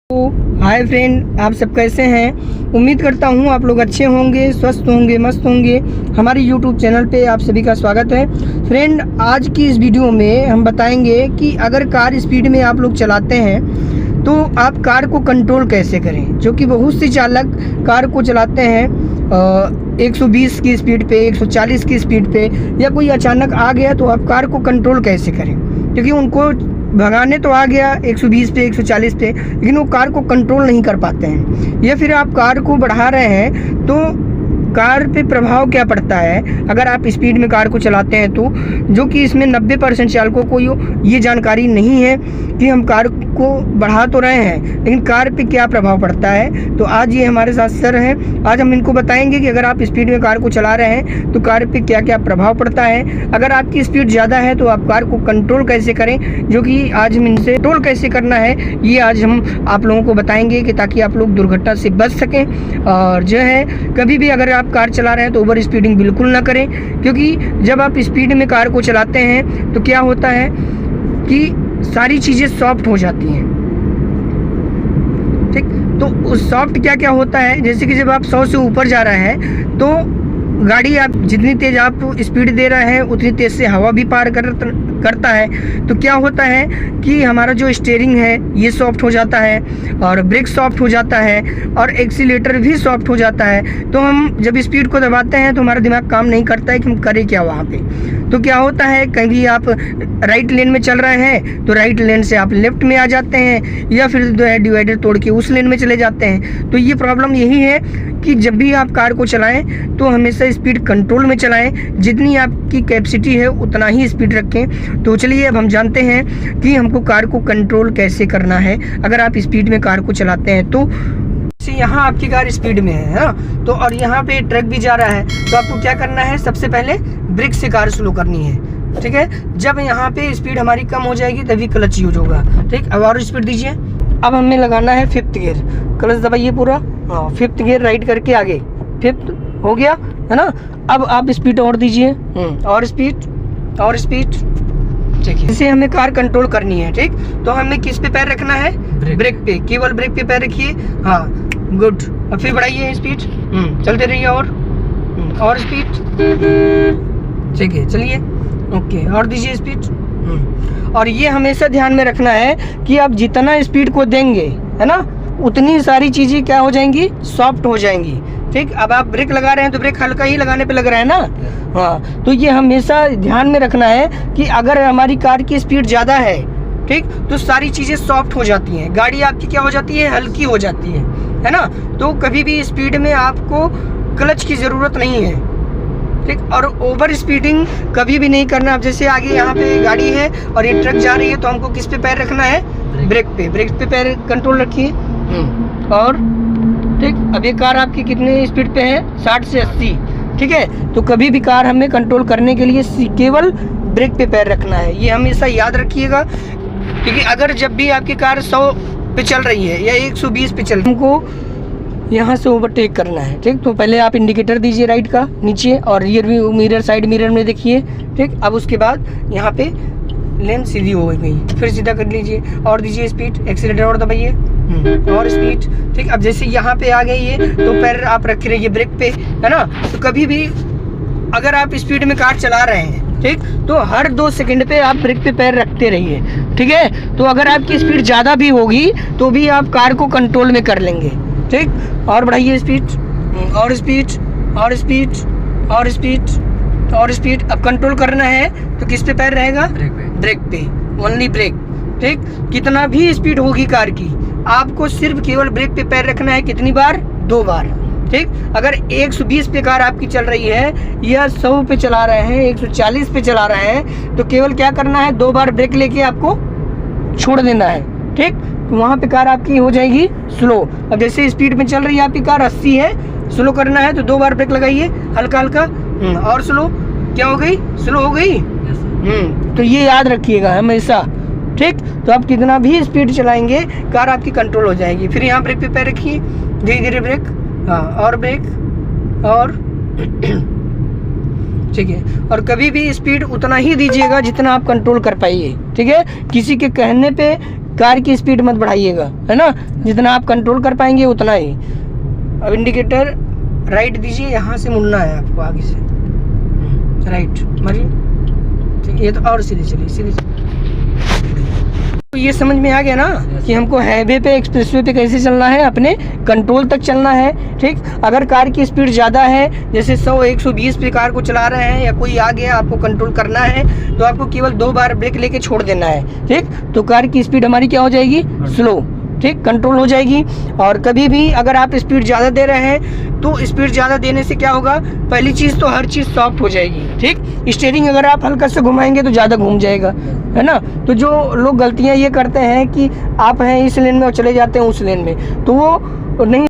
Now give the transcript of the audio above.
Hi friend, आप सब कैसे हैं। उम्मीद करता हूँ आप लोग अच्छे होंगे, स्वस्थ होंगे, मस्त होंगे। हमारे यूट्यूब चैनल पे आप सभी का स्वागत है। फ्रेंड, आज की इस वीडियो में हम बताएंगे कि अगर कार स्पीड में आप लोग चलाते हैं तो आप कार को कंट्रोल कैसे करें। जो कि बहुत से चालक कार को चलाते हैं 120 की स्पीड पे, 140 की स्पीड पे, या कोई अचानक आ गया तो आप कार को कंट्रोल कैसे करें। क्योंकि उनको भगाने तो आ गया 120 पे, 140 पे, लेकिन वो कार को कंट्रोल नहीं कर पाते हैं। या फिर आप कार को बढ़ा रहे हैं तो कार पे प्रभाव क्या पड़ता है अगर आप स्पीड में कार को चलाते हैं तो, जो कि इसमें 90% चालकों को ये जानकारी नहीं है कि हम कार को बढ़ा तो रहे हैं लेकिन कार पे क्या प्रभाव पड़ता है। तो आज ये हमारे साथ सर हैं, आज हम इनको बताएंगे कि अगर आप स्पीड में कार को चला रहे हैं तो कार पे क्या क्या प्रभाव पड़ता है। अगर आपकी स्पीड ज़्यादा है तो आप कार को कंट्रोल कैसे करें, जो कि आज हम इनसे कंट्रोल कैसे करना है ये आज हम आप लोगों को बताएंगे कि ताकि आप लोग दुर्घटना से बच सकें। और जो है कभी भी अगर आप कार चला रहे हैं तो ओवर स्पीडिंग बिल्कुल ना करें, क्योंकि जब आप स्पीड में कार को चलाते हैं तो क्या होता है कि सारी चीज़ें सॉफ्ट हो जाती हैं। ठीक, तो उस सॉफ्ट क्या क्या होता है, जैसे कि जब आप 100 से ऊपर जा रहे हैं तो गाड़ी आप जितनी तेज़ आप स्पीड दे रहे हैं उतनी तेज़ से हवा भी पार करता है। तो क्या होता है कि हमारा जो स्टीयरिंग है ये सॉफ्ट हो जाता है और ब्रेक सॉफ्ट हो जाता है और एक्सीलेटर भी सॉफ्ट हो जाता है। तो हम जब स्पीड को दबाते हैं तो हमारा दिमाग काम नहीं करता है कि हम करें क्या वहाँ पे। तो क्या होता है, कहीं आप राइट लेन में चल रहे हैं तो राइट लेन से आप लेफ्ट में आ जाते हैं, या फिर जो है डिवाइडर तोड़ के उस लेन में चले जाते हैं। तो ये प्रॉब्लम यही है कि जब भी आप कार को चलाएं तो हमेशा स्पीड कंट्रोल में चलाएं, जितनी आपकी कैपेसिटी है उतना ही स्पीड रखें। तो चलिए अब हम जानते हैं कि हमको कार को कंट्रोल कैसे करना है अगर आप स्पीड में कार को चलाते हैं। तो यहाँ आपकी कार स्पीड में है ना, तो और यहाँ पे ट्रक भी जा रहा है तो आपको क्या करना है, सबसे पहले ब्रेक से कार स्लो करनी है। ठीक है, जब यहाँ पे स्पीड हमारी कम हो जाएगी तभी क्लच यूज होगा। ठीक, अब और स्पीड दीजिए। अब हमें लगाना है 5th गियर, क्लच दबाइए पूरा। हाँ, 5th गियर राइट करके आगे, 5th हो गया है ना। अब आप स्पीड और दीजिए, और स्पीड। ठीक है, इसे हमें कार कंट्रोल करनी है। ठीक, तो हमें किस पे पैर रखना है, ब्रेक पे, केवल ब्रेक पे पैर रखिए। हाँ, गुड। अब फिर बढ़ाइए स्पीड, चलते रहिए और स्पीड। ठीक है, चलिए, ओके, और दीजिए स्पीड। और ये हमेशा ध्यान में रखना है कि आप जितना स्पीड को देंगे है ना उतनी सारी चीज़ें क्या हो जाएंगी, सॉफ्ट हो जाएंगी। ठीक, अब आप ब्रेक लगा रहे हैं तो ब्रेक हल्का ही लगाने पे लग रहा है ना। हाँ, तो ये हमेशा ध्यान में रखना है कि अगर हमारी कार की स्पीड ज़्यादा है, ठीक, तो सारी चीज़ें सॉफ्ट हो जाती हैं, गाड़ी आपकी क्या हो जाती है, हल्की हो जाती है ना। तो कभी भी स्पीड में आपको क्लच की ज़रूरत नहीं है। ठीक, और ओवर स्पीडिंग कभी भी नहीं करना। अब जैसे आगे यहाँ पे गाड़ी है और ये ट्रक जा रही है तो हमको किस पे पैर रखना है, ब्रेक पे पैर कंट्रोल रखिए। और ठीक, अब ये कार आपकी कितने स्पीड पे है, 60 से 80। ठीक है, तो कभी भी कार हमें कंट्रोल करने के लिए केवल ब्रेक पे पैर रखना है, ये हमेशा याद रखिएगा। क्योंकि अगर जब भी आपकी कार 100 पे चल रही है या 120 पे चल रही है, हमको यहाँ से ओवरटेक करना है। ठीक, तो पहले आप इंडिकेटर दीजिए राइट का नीचे और रियर मिरर, साइड मिरर में देखिए। ठीक, अब उसके बाद यहाँ पे लेन सीधी हो गई, फिर सीधा कर लीजिए और दीजिए स्पीड, एक्सीलेटर और दबाइए और स्पीड। ठीक, अब जैसे यहाँ पे आ गई है तो पैर आप रख रहिए ब्रेक पे, है ना। तो कभी भी अगर आप स्पीड में कार चला रहे हैं, ठीक, तो हर 2 सेकंड पे आप ब्रेक पे पैर रखते रहिए। ठीक है, तो अगर आपकी स्पीड ज़्यादा भी होगी तो भी आप कार को कंट्रोल में कर लेंगे। ठीक, और बढ़ाइए स्पीड, और स्पीड। अब कंट्रोल करना है तो किस पे पैर रहेगा, ब्रेक पे, ओनली ब्रेक। ठीक, कितना भी स्पीड होगी कार की, आपको सिर्फ केवल ब्रेक पे पैर रखना है। कितनी बार, 2 बार। ठीक, अगर 120 पे कार आपकी चल रही है या 100 पे चला रहे हैं, 140 पे चला रहे हैं, तो केवल क्या करना है, 2 बार ब्रेक लेके आपको छोड़ देना है। ठीक, तो वहाँ पे कार आपकी हो जाएगी स्लो। अब जैसे स्पीड में चल रही है आपकी कार 80 है, स्लो करना है तो 2 बार ब्रेक लगाइए हल्का हल्का, और स्लो, क्या हो गई, स्लो हो गई। तो ये याद रखिएगा हमेशा। ठीक, तो आप कितना भी स्पीड चलाएंगे कार आपकी कंट्रोल हो जाएगी। फिर यहाँ ब्रेक पे पैर रखिए, धीरे धीरे ब्रेक, हाँ, और ब्रेक, और ठीक है, और कभी भी स्पीड उतना ही दीजिएगा जितना आप कंट्रोल कर पाइए। ठीक है, किसी के कहने पे कार की स्पीड मत बढ़ाइएगा, है ना, जितना आप कंट्रोल कर पाएंगे उतना ही। अब इंडिकेटर राइट दीजिए, यहाँ से मुड़ना है आपको, आगे से राइट मारिए, ठीक है, ये तो और सीधे चलिए, सीधे। तो ये समझ में आ गया ना कि हमको हाईवे पे, एक्सप्रेसवे पे कैसे चलना है, अपने कंट्रोल तक चलना है, ठीक। अगर कार की स्पीड ज़्यादा है, जैसे 100-120 पे कार को चला रहे हैं या कोई आ गया, आपको कंट्रोल करना है, तो आपको केवल 2 बार ब्रेक लेके छोड़ देना है, ठीक। तो कार की स्पीड हमारी क्या हो जाएगी, स्लो, ठीक, कंट्रोल हो जाएगी। और कभी भी अगर आप स्पीड ज़्यादा दे रहे हैं तो स्पीड ज़्यादा देने से क्या होगा, पहली चीज़ तो हर चीज़ सॉफ्ट हो जाएगी, ठीक। स्टीयरिंग अगर आप हल्का से घुमाएंगे तो ज़्यादा घूम जाएगा, है ना। तो जो लोग गलतियाँ ये करते हैं कि आप हैं इस लेन में और चले जाते हैं उस लेन में, तो वो नहीं